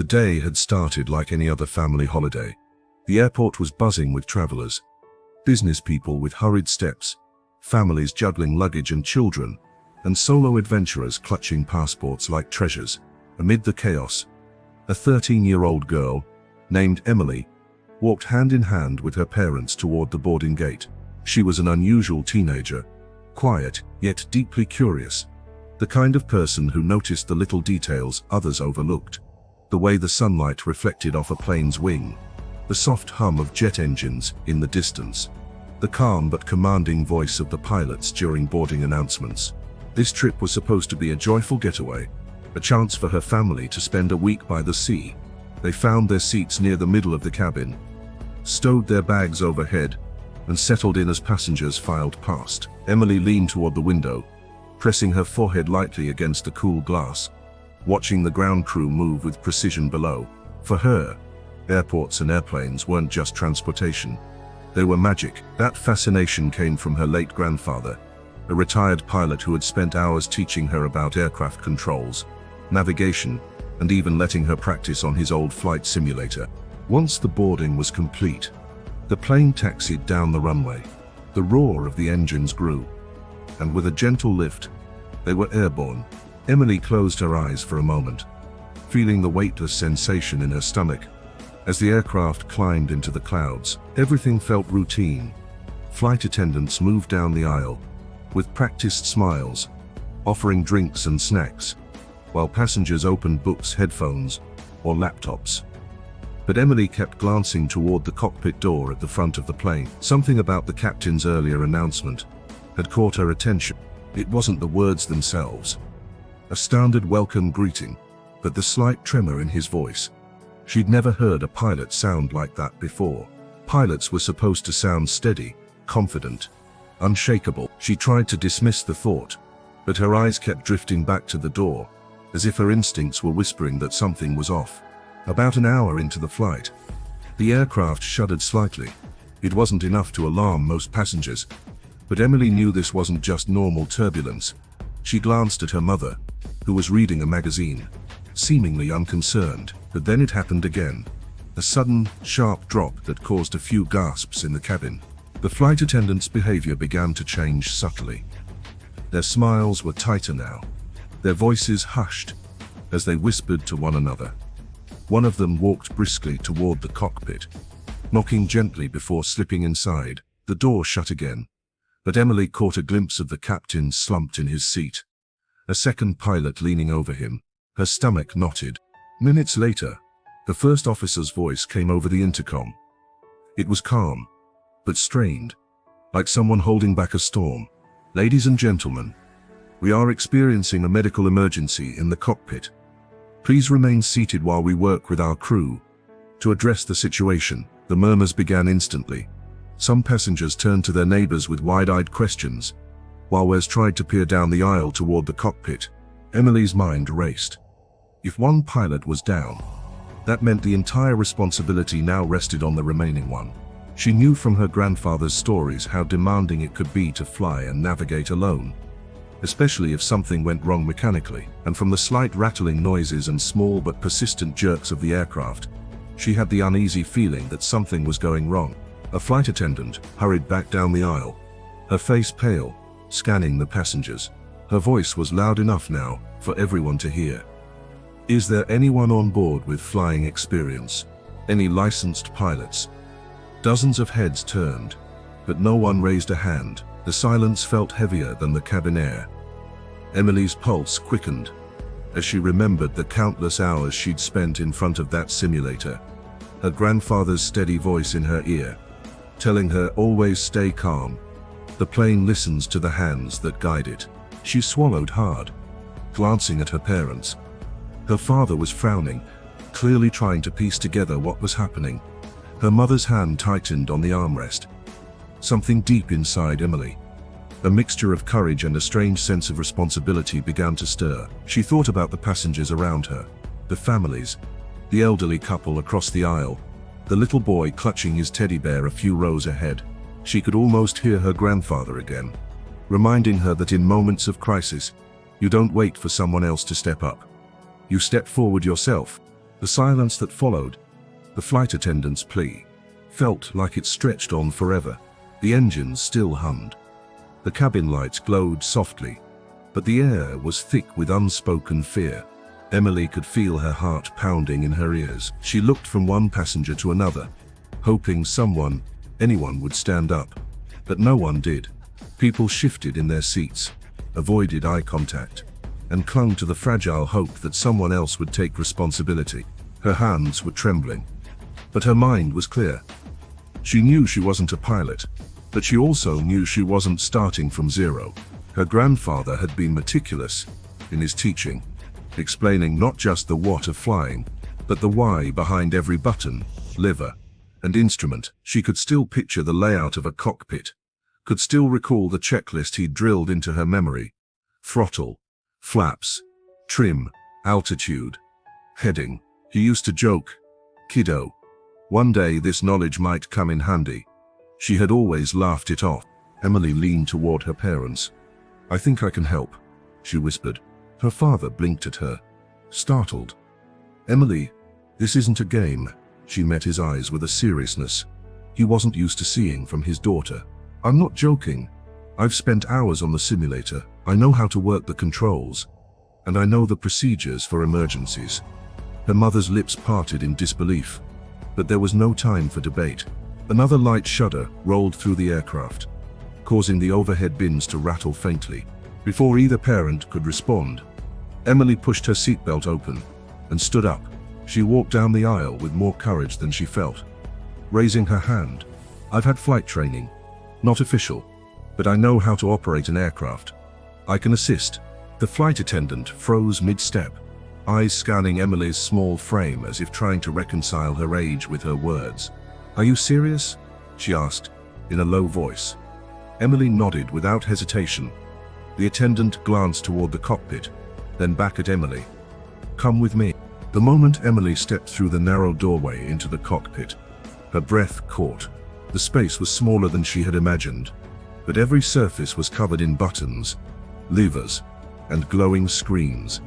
The day had started like any other family holiday. The airport was buzzing with travelers, business people with hurried steps, families juggling luggage and children, and solo adventurers clutching passports like treasures. Amid the chaos, a 13-year-old girl, named Emily, walked hand in hand with her parents toward the boarding gate. She was an unusual teenager, quiet, yet deeply curious. The kind of person who noticed the little details others overlooked. The way the sunlight reflected off a plane's wing, the soft hum of jet engines in the distance, the calm but commanding voice of the pilots during boarding announcements. This trip was supposed to be a joyful getaway, a chance for her family to spend a week by the sea. They found their seats near the middle of the cabin, stowed their bags overhead, and settled in as passengers filed past. Emily leaned toward the window, pressing her forehead lightly against the cool glass, watching the ground crew move with precision below. For her, airports and airplanes weren't just transportation. They were magic. That fascination came from her late grandfather, a retired pilot who had spent hours teaching her about aircraft controls, navigation, and even letting her practice on his old flight simulator. Once the boarding was complete, the plane taxied down the runway. The roar of the engines grew, and with a gentle lift, they were airborne. Emily closed her eyes for a moment, feeling the weightless sensation in her stomach. As the aircraft climbed into the clouds, everything felt routine. Flight attendants moved down the aisle, with practiced smiles, offering drinks and snacks, while passengers opened books, headphones, or laptops. But Emily kept glancing toward the cockpit door at the front of the plane. Something about the captain's earlier announcement had caught her attention. It wasn't the words themselves, a standard welcome greeting, but the slight tremor in his voice. She'd never heard a pilot sound like that before. Pilots were supposed to sound steady, confident, unshakable. She tried to dismiss the thought, but her eyes kept drifting back to the door, as if her instincts were whispering that something was off. About an hour into the flight, the aircraft shuddered slightly. It wasn't enough to alarm most passengers, but Emily knew this wasn't just normal turbulence. She glanced at her mother, who was reading a magazine, seemingly unconcerned. But then it happened again. A sudden, sharp drop that caused a few gasps in the cabin. The flight attendants' behavior began to change subtly. Their smiles were tighter now, their voices hushed as they whispered to one another. One of them walked briskly toward the cockpit, knocking gently before slipping inside. The door shut again, but Emily caught a glimpse of the captain slumped in his seat, a second pilot leaning over him. Her stomach knotted. Minutes later, the first officer's voice came over the intercom. It was calm, but strained, like someone holding back a storm. "Ladies and gentlemen, we are experiencing a medical emergency in the cockpit. Please remain seated while we work with our crew to address the situation." The murmurs began instantly. Some passengers turned to their neighbors with wide-eyed questions, while others tried to peer down the aisle toward the cockpit. Emily's mind raced. If one pilot was down, that meant the entire responsibility now rested on the remaining one. She knew from her grandfather's stories how demanding it could be to fly and navigate alone, especially if something went wrong mechanically. And from the slight rattling noises and small but persistent jerks of the aircraft, she had the uneasy feeling that something was going wrong. A flight attendant hurried back down the aisle, her face pale, scanning the passengers. Her voice was loud enough now for everyone to hear. "Is there anyone on board with flying experience? Any licensed pilots?" Dozens of heads turned, but no one raised a hand. The silence felt heavier than the cabin air. Emily's pulse quickened as she remembered the countless hours she'd spent in front of that simulator, her grandfather's steady voice in her ear, telling her always stay calm. The plane listens to the hands that guide it. She swallowed hard, glancing at her parents. Her father was frowning, clearly trying to piece together what was happening. Her mother's hand tightened on the armrest. Something deep inside Emily, a mixture of courage and a strange sense of responsibility, began to stir. She thought about the passengers around her, the families, the elderly couple across the aisle, the little boy clutching his teddy bear a few rows ahead. She could almost hear her grandfather again, reminding her that in moments of crisis, you don't wait for someone else to step up. You step forward yourself. The silence that followed, the flight attendant's plea, felt like it stretched on forever. The engines still hummed. The cabin lights glowed softly, but the air was thick with unspoken fear. Emily could feel her heart pounding in her ears. She looked from one passenger to another, hoping anyone would stand up. But no one did. People shifted in their seats, avoided eye contact, and clung to the fragile hope that someone else would take responsibility. Her hands were trembling, but her mind was clear. She knew she wasn't a pilot, but she also knew she wasn't starting from zero. Her grandfather had been meticulous in his teaching, explaining not just the what of flying, but the why behind every button, lever, and instrument. She could still picture the layout of a cockpit, could still recall the checklist he'd drilled into her memory: throttle, flaps, trim, altitude, heading. He used to joke, "Kiddo, one day this knowledge might come in handy." She had always laughed it off. Emily leaned toward her parents. "I think I can help," she whispered. Her father blinked at her, startled. "Emily, this isn't a game." She met his eyes with a seriousness he wasn't used to seeing from his daughter. "I'm not joking. I've spent hours on the simulator. I know how to work the controls, and I know the procedures for emergencies." Her mother's lips parted in disbelief, but there was no time for debate. Another light shudder rolled through the aircraft, causing the overhead bins to rattle faintly. Before either parent could respond, Emily pushed her seatbelt open and stood up. She walked down the aisle with more courage than she felt, raising her hand. "I've had flight training. Not official, but I know how to operate an aircraft. I can assist." The flight attendant froze mid-step, eyes scanning Emily's small frame as if trying to reconcile her age with her words. "Are you serious?" she asked, in a low voice. Emily nodded without hesitation. The attendant glanced toward the cockpit, then back at Emily. "Come with me." The moment Emily stepped through the narrow doorway into the cockpit, her breath caught. The space was smaller than she had imagined, but every surface was covered in buttons, levers, and glowing screens.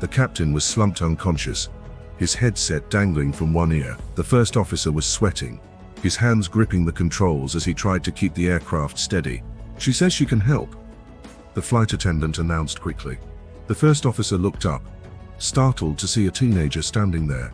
The captain was slumped unconscious, his headset dangling from one ear. The first officer was sweating, his hands gripping the controls as he tried to keep the aircraft steady. "She says she can help," the flight attendant announced quickly. The first officer looked up, startled to see a teenager standing there,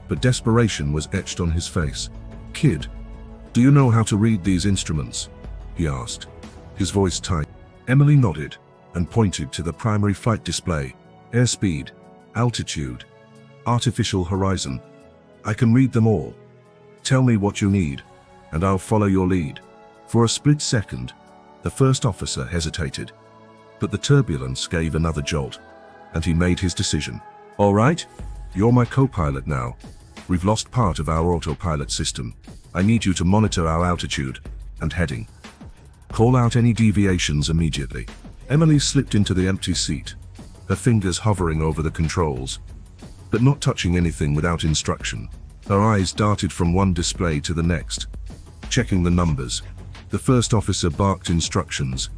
but desperation was etched on his face. "Kid, do you know how to read these instruments?" he asked, his voice tight. Emily nodded and pointed to the primary flight display. "Airspeed, altitude, artificial horizon. I can read them all. Tell me what you need, and I'll follow your lead." For a split second, the first officer hesitated, but the turbulence gave another jolt, and he made his decision. "All right, you're my co-pilot now. We've lost part of our autopilot system. I need you to monitor our altitude and heading. Call out any deviations immediately." Emily slipped into the empty seat, her fingers hovering over the controls, but not touching anything without instruction. Her eyes darted from one display to the next, checking the numbers. The first officer barked instructions,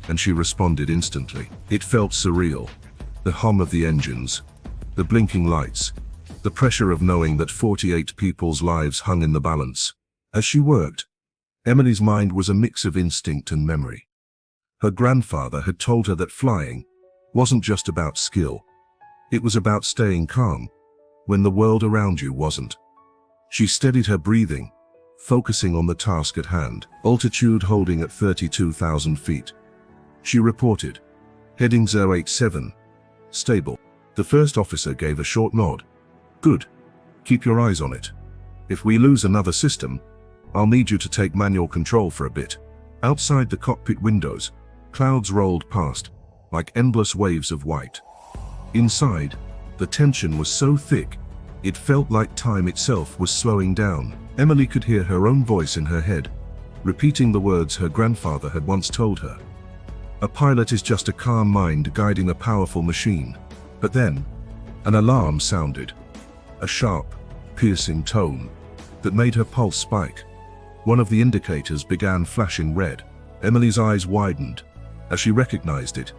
and she responded instantly. It felt surreal. The hum of the engines, the blinking lights, the pressure of knowing that 48 people's lives hung in the balance. As she worked, Emily's mind was a mix of instinct and memory. Her grandfather had told her that flying wasn't just about skill. It was about staying calm when the world around you wasn't. She steadied her breathing, focusing on the task at hand. Altitude holding at 32,000 feet. She reported, "Heading 087, stable." The first officer gave a short nod. "Good. Keep your eyes on it. If we lose another system, I'll need you to take manual control for a bit." Outside the cockpit windows, clouds rolled past, like endless waves of white. Inside, the tension was so thick, it felt like time itself was slowing down. Emily could hear her own voice in her head, repeating the words her grandfather had once told her. A pilot is just a calm mind guiding a powerful machine. But then, an alarm sounded, a sharp, piercing tone that made her pulse spike. One of the indicators began flashing red. Emily's eyes widened as she recognized it.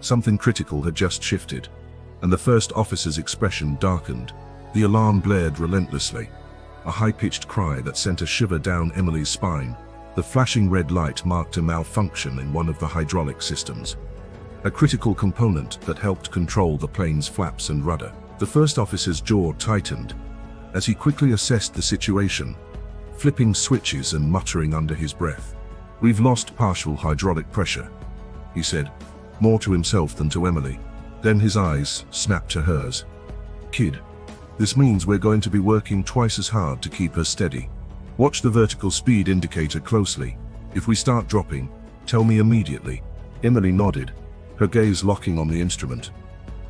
Something critical had just shifted, and the first officer's expression darkened. The alarm blared relentlessly, a high-pitched cry that sent a shiver down Emily's spine. The flashing red light marked a malfunction in one of the hydraulic systems, a critical component that helped control the plane's flaps and rudder. The first officer's jaw tightened as he quickly assessed the situation, flipping switches and muttering under his breath. "We've lost partial hydraulic pressure," he said, more to himself than to Emily. Then his eyes snapped to hers. "Kid, this means we're going to be working twice as hard to keep her steady. Watch the vertical speed indicator closely. If we start dropping, tell me immediately." Emily nodded, her gaze locking on the instrument.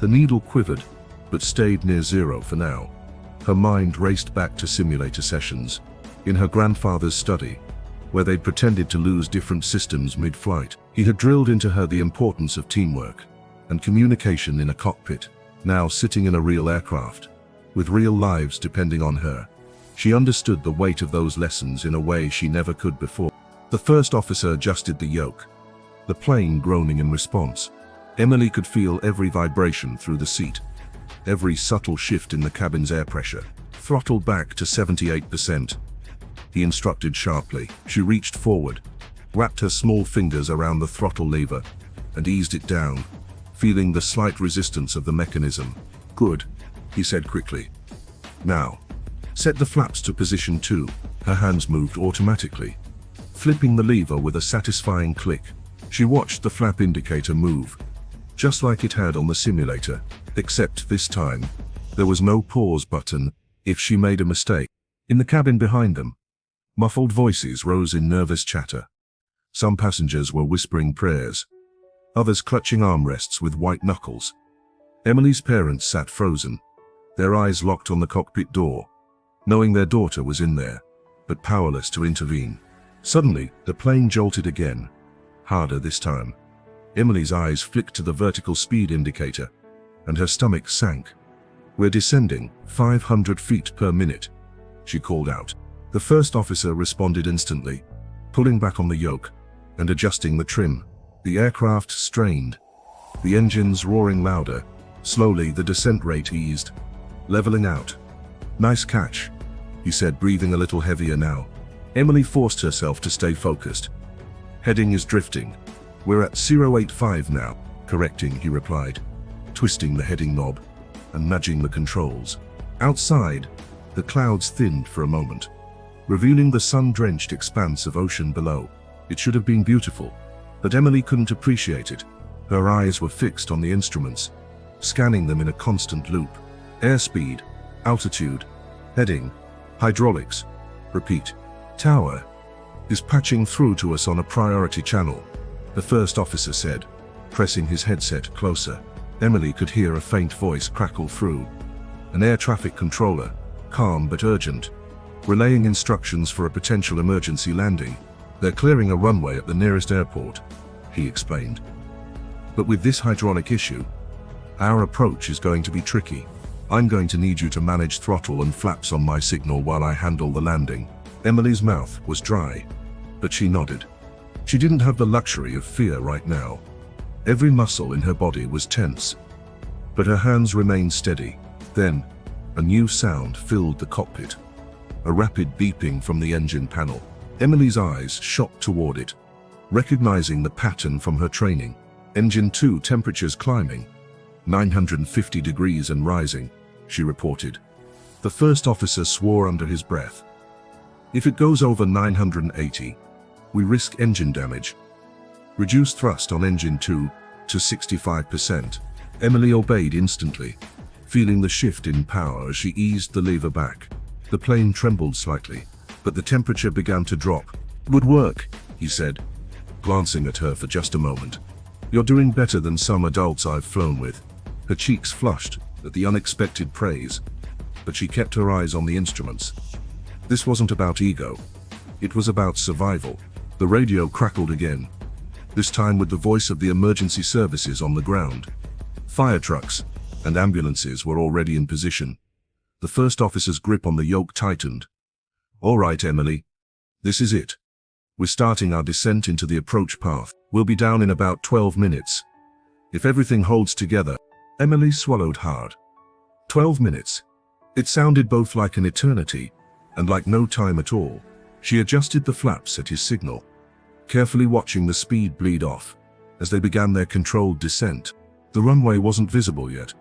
The needle quivered, but stayed near zero for now. Her mind raced back to simulator sessions in her grandfather's study, where they'd pretended to lose different systems mid-flight. He had drilled into her the importance of teamwork and communication in a cockpit. Now, sitting in a real aircraft, with real lives depending on her, she understood the weight of those lessons in a way she never could before. The first officer adjusted the yoke, the plane groaning in response. Emily could feel every vibration through the seat, every subtle shift in the cabin's air pressure. "Throttle back to 78%. He instructed sharply. She reached forward, wrapped her small fingers around the throttle lever, and eased it down, feeling the slight resistance of the mechanism. "Good," he said quickly. "Now, set the flaps to position 2. Her hands moved automatically, flipping the lever with a satisfying click. She watched the flap indicator move, just like it had on the simulator, except this time, there was no pause button if she made a mistake. In the cabin behind them, muffled voices rose in nervous chatter. Some passengers were whispering prayers, others clutching armrests with white knuckles. Emily's parents sat frozen, their eyes locked on the cockpit door, knowing their daughter was in there, but powerless to intervene. Suddenly, the plane jolted again, harder this time. Emily's eyes flicked to the vertical speed indicator, and her stomach sank. "We're descending 500 feet per minute," she called out. The first officer responded instantly, pulling back on the yoke and adjusting the trim. The aircraft strained, the engines roaring louder. Slowly, the descent rate eased, leveling out. "Nice catch," he said, breathing a little heavier now. Emily forced herself to stay focused. "Heading is drifting. We're at 085 now." "Correcting," he replied, twisting the heading knob and nudging the controls. Outside, the clouds thinned for a moment, revealing the sun-drenched expanse of ocean below. It should have been beautiful, but Emily couldn't appreciate it. Her eyes were fixed on the instruments, scanning them in a constant loop. Airspeed, altitude, heading, hydraulics. Repeat. "Tower is patching through to us on a priority channel," the first officer said, pressing his headset closer. Emily could hear a faint voice crackle through. An air traffic controller, calm but urgent, relaying instructions for a potential emergency landing. "They're clearing a runway at the nearest airport," he explained. "But with this hydraulic issue, our approach is going to be tricky. I'm going to need you to manage throttle and flaps on my signal while I handle the landing." Emily's mouth was dry, but she nodded. She didn't have the luxury of fear right now. Every muscle in her body was tense, but her hands remained steady. Then, a new sound filled the cockpit, a rapid beeping from the engine panel. Emily's eyes shot toward it, recognizing the pattern from her training. "Engine 2 temperatures climbing, 950 degrees and rising," she reported. The first officer swore under his breath. "If it goes over 980, we risk engine damage. Reduce thrust on engine 2 to 65%. Emily obeyed instantly, feeling the shift in power as she eased the lever back. The plane trembled slightly, but the temperature began to drop. "Good work," he said, glancing at her for just a moment. "You're doing better than some adults I've flown with." Her cheeks flushed at the unexpected praise, but she kept her eyes on the instruments. This wasn't about ego. It was about survival. The radio crackled again, this time with the voice of the emergency services on the ground. Fire trucks and ambulances were already in position. The first officer's grip on the yoke tightened. "All right, Emily. This is it. We're starting our descent into the approach path. We'll be down in about 12 minutes. If everything holds together." Emily swallowed hard. 12 minutes. It sounded both like an eternity and like no time at all. She adjusted the flaps at his signal, carefully watching the speed bleed off as they began their controlled descent. The runway wasn't visible yet,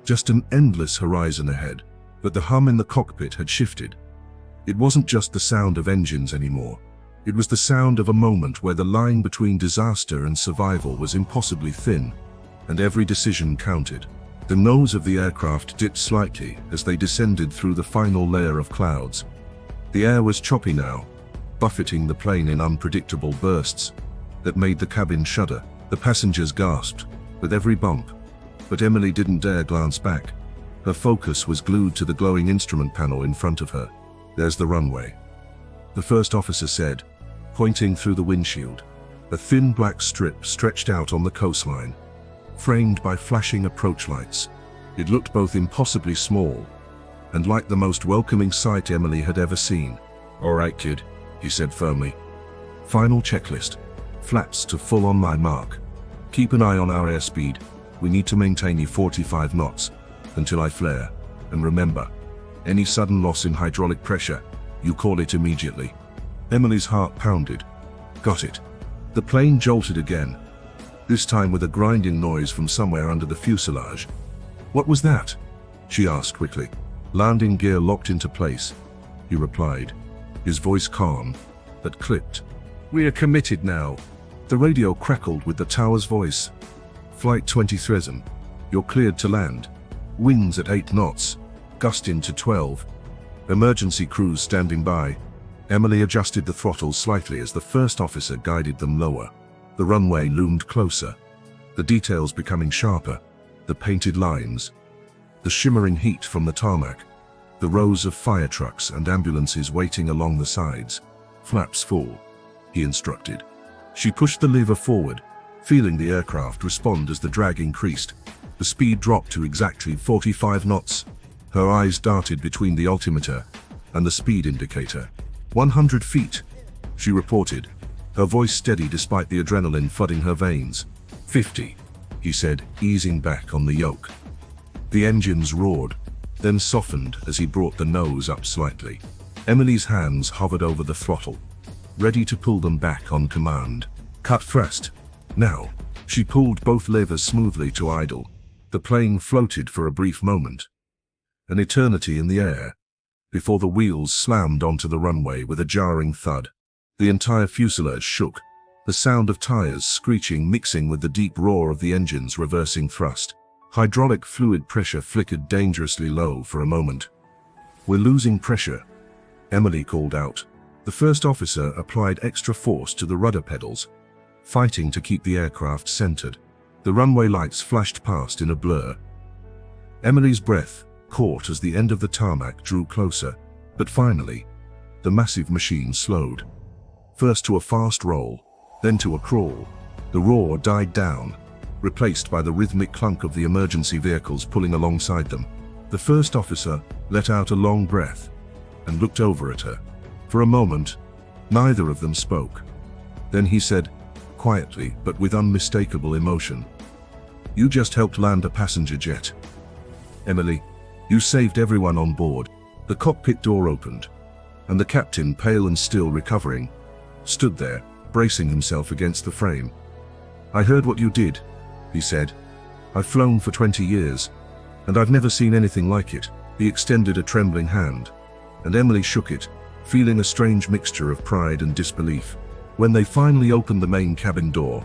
just an endless horizon ahead, but the hum in the cockpit had shifted. It wasn't just the sound of engines anymore. It was the sound of a moment where the line between disaster and survival was impossibly thin, and every decision counted. The nose of the aircraft dipped slightly as they descended through the final layer of clouds. The air was choppy now, buffeting the plane in unpredictable bursts that made the cabin shudder. The passengers gasped with every bump, but Emily didn't dare glance back. Her focus was glued to the glowing instrument panel in front of her. "There's the runway," the first officer said, pointing through the windshield. A thin black strip stretched out on the coastline, framed by flashing approach lights. It looked both impossibly small and like the most welcoming sight Emily had ever seen. "All right, kid," he said firmly. "Final checklist. Flaps to full on my mark. Keep an eye on our airspeed. We need to maintain 45 knots until I flare. And remember, any sudden loss in hydraulic pressure, you call it immediately." Emily's heart pounded. "Got it." The plane jolted again, this time with a grinding noise from somewhere under the fuselage. "What was that?" she asked quickly. "Landing gear locked into place," he replied, his voice calm, but clipped. "We are committed now." The radio crackled with the tower's voice. "Flight 23, you're cleared to land. Winds at 8 knots, gusting to 12. Emergency crews standing by." Emily adjusted the throttle slightly as the first officer guided them lower. The runway loomed closer, the details becoming sharper, the painted lines, the shimmering heat from the tarmac, the rows of fire trucks and ambulances waiting along the sides. "Flaps full," he instructed. She pushed the lever forward, feeling the aircraft respond as the drag increased. The speed dropped to exactly 45 knots. Her eyes darted between the altimeter and the speed indicator. 100 feet, she reported, her voice steady despite the adrenaline flooding her veins. 50, he said, easing back on the yoke. The engines roared, then softened as he brought the nose up slightly. Emily's hands hovered over the throttle, ready to pull them back on command. "Cut thrust. Now." She pulled both levers smoothly to idle. The plane floated for a brief moment, an eternity in the air, before the wheels slammed onto the runway with a jarring thud. The entire fuselage shook, the sound of tires screeching mixing with the deep roar of the engines reversing thrust. Hydraulic fluid pressure flickered dangerously low for a moment. "We're losing pressure," Emily called out. The first officer applied extra force to the rudder pedals, fighting to keep the aircraft centered. The runway lights flashed past in a blur. Emily's breath caught as the end of the tarmac drew closer, but finally, the massive machine slowed. First to a fast roll, then to a crawl. The roar died down, replaced by the rhythmic clunk of the emergency vehicles pulling alongside them. The first officer let out a long breath and looked over at her. For a moment, neither of them spoke. Then he said, quietly but with unmistakable emotion, "You just helped land a passenger jet. Emily, you saved everyone on board." The cockpit door opened, and the captain, pale and still recovering, stood there, bracing himself against the frame. "I heard what you did," he said. "I've flown for 20 years, and I've never seen anything like it." He extended a trembling hand, and Emily shook it, feeling a strange mixture of pride and disbelief. When they finally opened the main cabin door,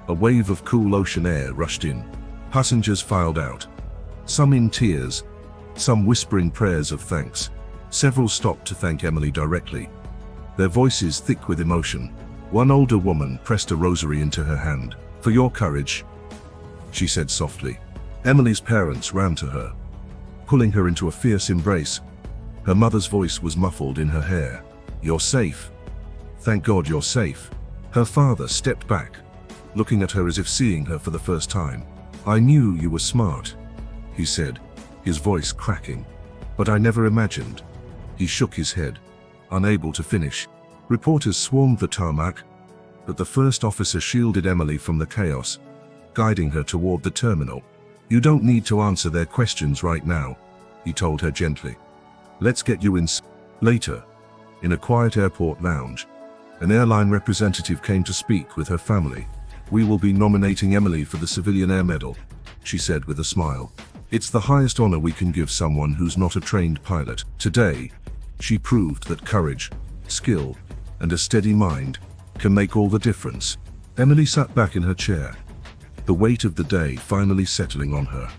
a wave of cool ocean air rushed in. Passengers filed out, some in tears, some whispering prayers of thanks. Several stopped to thank Emily directly, their voices thick with emotion. One older woman pressed a rosary into her hand. "For your courage," she said softly. Emily's parents ran to her, pulling her into a fierce embrace. Her mother's voice was muffled in her hair. "You're safe. Thank God you're safe." Her father stepped back, looking at her as if seeing her for the first time. "I knew you were smart," he said, his voice cracking, "but I never imagined." He shook his head, unable to finish. Reporters swarmed the tarmac, but the first officer shielded Emily from the chaos, guiding her toward the terminal. "You don't need to answer their questions right now," he told her gently. Let's get you in. Later, in a quiet airport lounge, an airline representative came to speak with her family. "We will be nominating Emily for the Civilian Air Medal," she said with a smile. "It's the highest honor we can give someone who's not a trained pilot." Today, she proved that courage, skill, and a steady mind can make all the difference. Emily sat back in her chair, the weight of the day finally settling on her.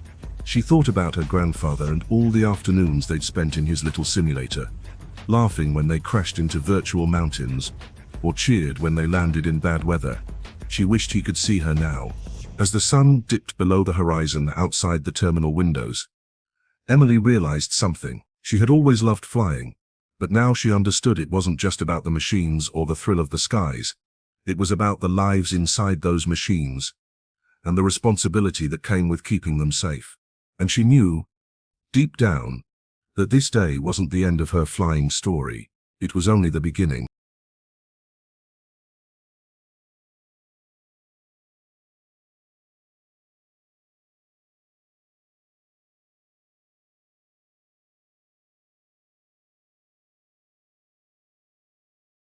She thought about her grandfather and all the afternoons they'd spent in his little simulator, laughing when they crashed into virtual mountains, or cheered when they landed in bad weather. She wished he could see her now. As the sun dipped below the horizon outside the terminal windows, Emily realized something. She had always loved flying, but now she understood it wasn't just about the machines or the thrill of the skies. It was about the lives inside those machines, and the responsibility that came with keeping them safe. And she knew, deep down, that this day wasn't the end of her flying story. It was only the beginning.